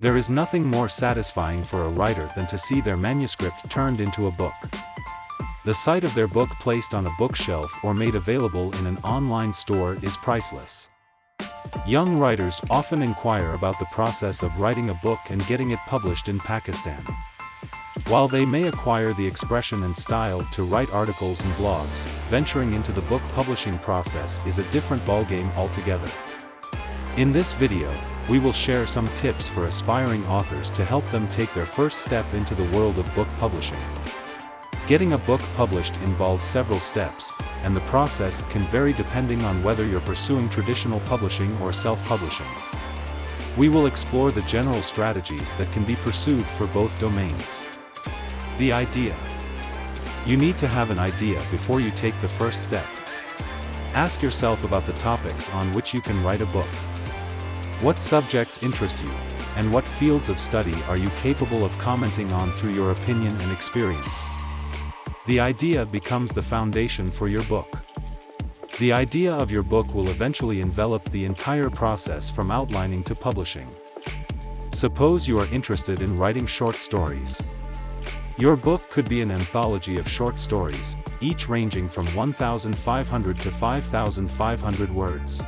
There is nothing more satisfying for a writer than to see their manuscript turned into a book. The sight of their book placed on a bookshelf or made available in an online store is priceless. Young writers often inquire about the process of writing a book and getting it published in Pakistan. While they may acquire the expression and style to write articles and blogs, venturing into the book publishing process is a different ballgame altogether. In this video, we will share some tips for aspiring authors to help them take their first step into the world of book publishing. Getting a book published involves several steps, and the process can vary depending on whether you're pursuing traditional publishing or self-publishing. We will explore the general strategies that can be pursued for both domains. The idea. You need to have an idea before you take the first step. Ask yourself about the topics on which you can write a book. What subjects interest you, and what fields of study are you capable of commenting on through your opinion and experience? The idea becomes the foundation for your book. The idea of your book will eventually envelop the entire process from outlining to publishing. Suppose you are interested in writing short stories. Your book could be an anthology of short stories, each ranging from 1,500 to 5,500 words.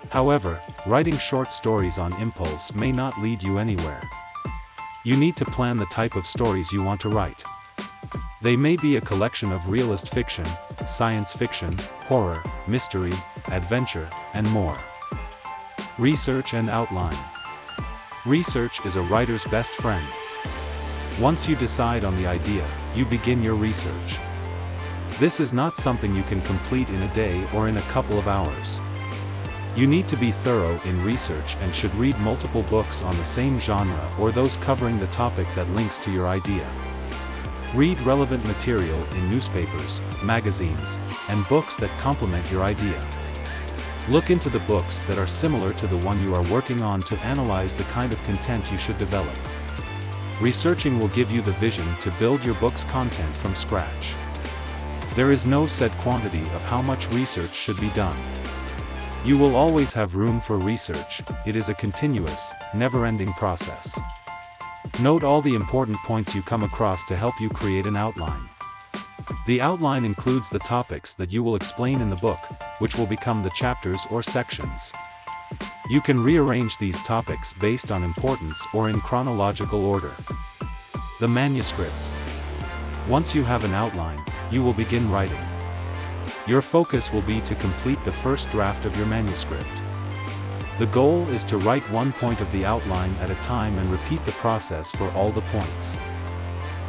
However, writing short stories on impulse may not lead you anywhere. You need to plan the type of stories you want to write. They may be a collection of realist fiction, science fiction, horror, mystery, adventure, and more. Research and outline. Research is a writer's best friend. Once you decide on the idea, you begin your research. This is not something you can complete in a day or in a couple of hours. You need to be thorough in research and should read multiple books on the same genre or those covering the topic that links to your idea. Read relevant material in newspapers, magazines, and books that complement your idea. Look into the books that are similar to the one you are working on to analyze the kind of content you should develop. Researching will give you the vision to build your book's content from scratch. There is no set quantity of how much research should be done. You will always have room for research. It is a continuous, never-ending process. Note all the important points you come across to help you create an outline. The outline includes the topics that you will explain in the book, which will become the chapters or sections. You can rearrange these topics based on importance or in chronological order. The manuscript. Once you have an outline, you will begin writing. Your focus will be to complete the first draft of your manuscript. The goal is to write one point of the outline at a time and repeat the process for all the points.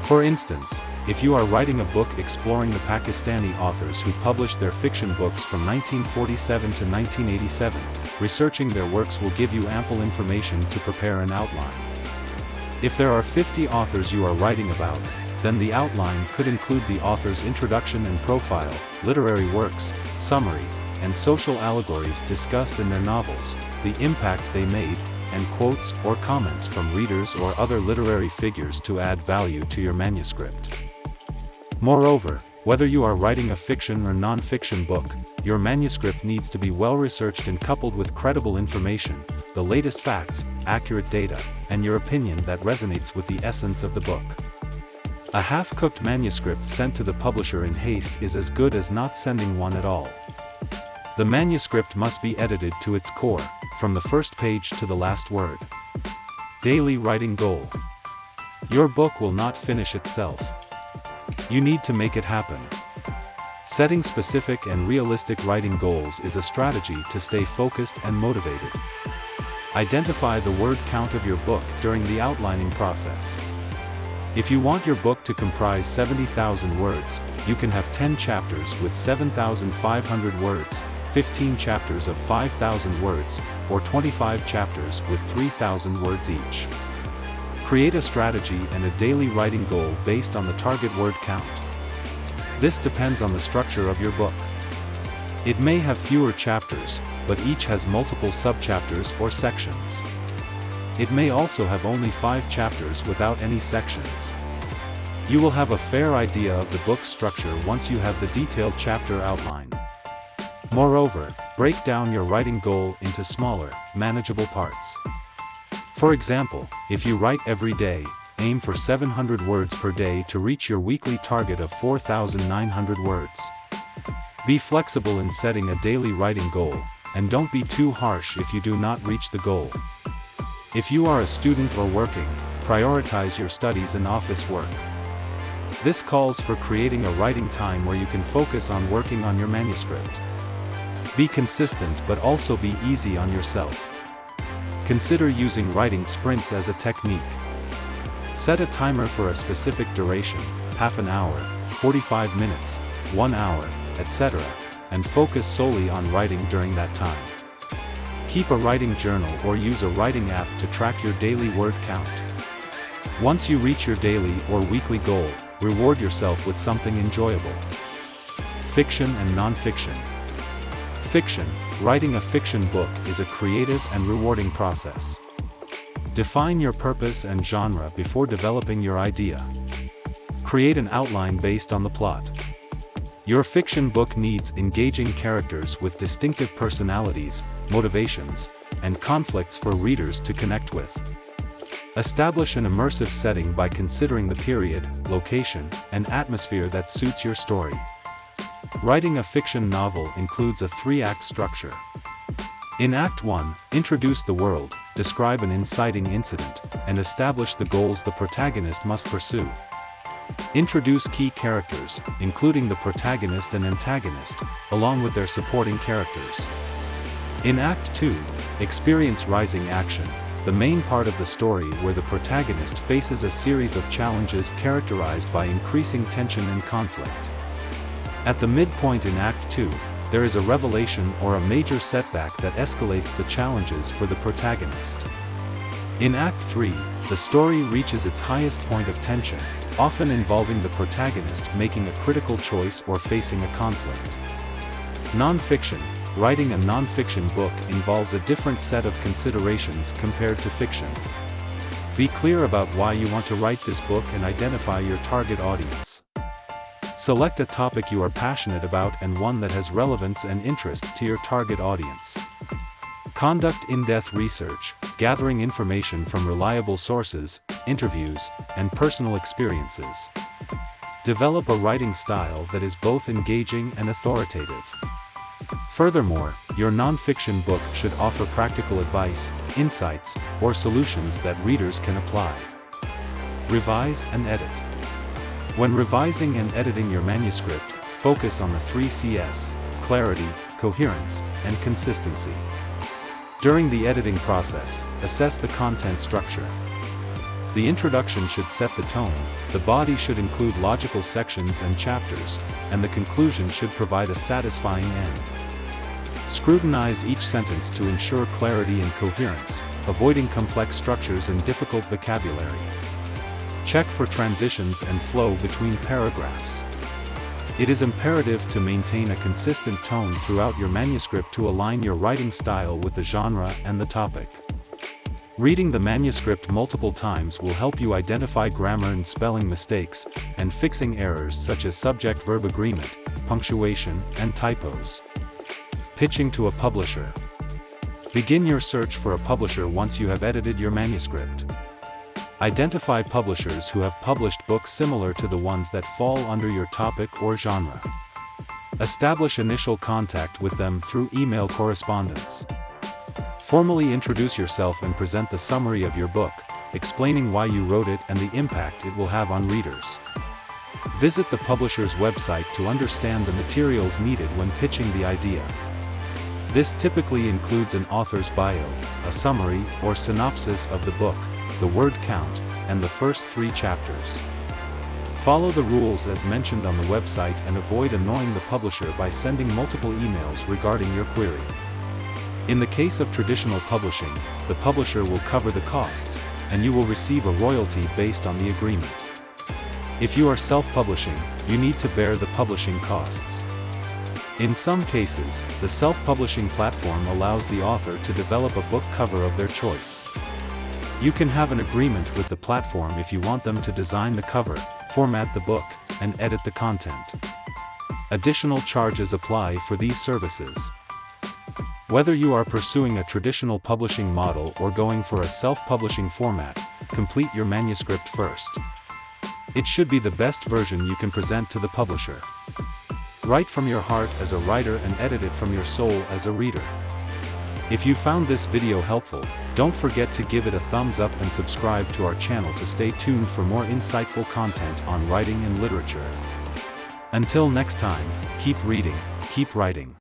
For instance, if you are writing a book exploring the Pakistani authors who published their fiction books from 1947 to 1987, researching their works will give you ample information to prepare an outline. If there are 50 authors you are writing about, then the outline could include the author's introduction and profile, literary works, summary, and social allegories discussed in their novels, the impact they made, and quotes or comments from readers or other literary figures to add value to your manuscript. Moreover, whether you are writing a fiction or non-fiction book, your manuscript needs to be well researched and coupled with credible information, the latest facts, accurate data, and your opinion that resonates with the essence of the book. A half-cooked manuscript sent to the publisher in haste is as good as not sending one at all. The manuscript must be edited to its core, from the first page to the last word. Daily writing goal. Your book will not finish itself. You need to make it happen. Setting specific and realistic writing goals is a strategy to stay focused and motivated. Identify the word count of your book during the outlining process. If you want your book to comprise 70,000 words, you can have 10 chapters with 7,500 words, 15 chapters of 5,000 words, or 25 chapters with 3,000 words each. Create a strategy and a daily writing goal based on the target word count. This depends on the structure of your book. It may have fewer chapters, but each has multiple subchapters or sections. It may also have only 5 chapters without any sections. You will have a fair idea of the book's structure once you have the detailed chapter outline. Moreover, break down your writing goal into smaller, manageable parts. For example, if you write every day, aim for 700 words per day to reach your weekly target of 4,900 words. Be flexible in setting a daily writing goal, and don't be too harsh if you do not reach the goal. If you are a student or working, prioritize your studies and office work. This calls for creating a writing time where you can focus on working on your manuscript. Be consistent but also be easy on yourself. Consider using writing sprints as a technique. Set a timer for a specific duration, half an hour, 45 minutes, 1 hour, etc., and focus solely on writing during that time. Keep a writing journal or use a writing app to track your daily word count. Once you reach your daily or weekly goal, reward yourself with something enjoyable. Fiction and non-fiction. Fiction. Writing a fiction book is a creative and rewarding process. Define your purpose and genre before developing your idea. Create an outline based on the plot. Your fiction book needs engaging characters with distinctive personalities, motivations, and conflicts for readers to connect with. Establish an immersive setting by considering the period, location, and atmosphere that suits your story. Writing a fiction novel includes a 3-act structure. In Act 1, introduce the world, describe an inciting incident, and establish the goals the protagonist must pursue. Introduce key characters, including the protagonist and antagonist, along with their supporting characters. In Act 2, experience rising action, the main part of the story where the protagonist faces a series of challenges characterized by increasing tension and conflict. At the midpoint in Act 2, there is a revelation or a major setback that escalates the challenges for the protagonist. In Act 3, the story reaches its highest point of tension, often involving the protagonist making a critical choice or facing a conflict. Non-fiction. Writing a non-fiction book involves a different set of considerations compared to fiction. Be clear about why you want to write this book and identify your target audience. Select a topic you are passionate about and one that has relevance and interest to your target audience. Conduct in-depth research, gathering information from reliable sources, interviews, and personal experiences. Develop a writing style that is both engaging and authoritative. Furthermore, your non-fiction book should offer practical advice, insights, or solutions that readers can apply. Revise and edit. When revising and editing your manuscript, focus on the 3 Cs: clarity, coherence, and consistency. During the editing process, assess the content structure. The introduction should set the tone, the body should include logical sections and chapters, and the conclusion should provide a satisfying end. Scrutinize each sentence to ensure clarity and coherence, avoiding complex structures and difficult vocabulary. Check for transitions and flow between paragraphs. It is imperative to maintain a consistent tone throughout your manuscript to align your writing style with the genre and the topic. Reading the manuscript multiple times will help you identify grammar and spelling mistakes, and fixing errors such as subject-verb agreement, punctuation, and typos. Pitching to a publisher. Begin your search for a publisher once you have edited your manuscript. Identify publishers who have published books similar to the ones that fall under your topic or genre. Establish initial contact with them through email correspondence. Formally introduce yourself and present the summary of your book, explaining why you wrote it and the impact it will have on readers. Visit the publisher's website to understand the materials needed when pitching the idea. This typically includes an author's bio, a summary or synopsis of the book, the word count, and the first 3 chapters. Follow the rules as mentioned on the website and avoid annoying the publisher by sending multiple emails regarding your query. In the case of traditional publishing, the publisher will cover the costs, and you will receive a royalty based on the agreement. If you are self-publishing, you need to bear the publishing costs. In some cases, the self-publishing platform allows the author to develop a book cover of their choice. You can have an agreement with the platform if you want them to design the cover, format the book, and edit the content. Additional charges apply for these services. Whether you are pursuing a traditional publishing model or going for a self-publishing format, complete your manuscript first. It should be the best version you can present to the publisher. Write from your heart as a writer and edit it from your soul as a reader. If you found this video helpful, don't forget to give it a thumbs up and subscribe to our channel to stay tuned for more insightful content on writing and literature. Until next time, keep reading, keep writing.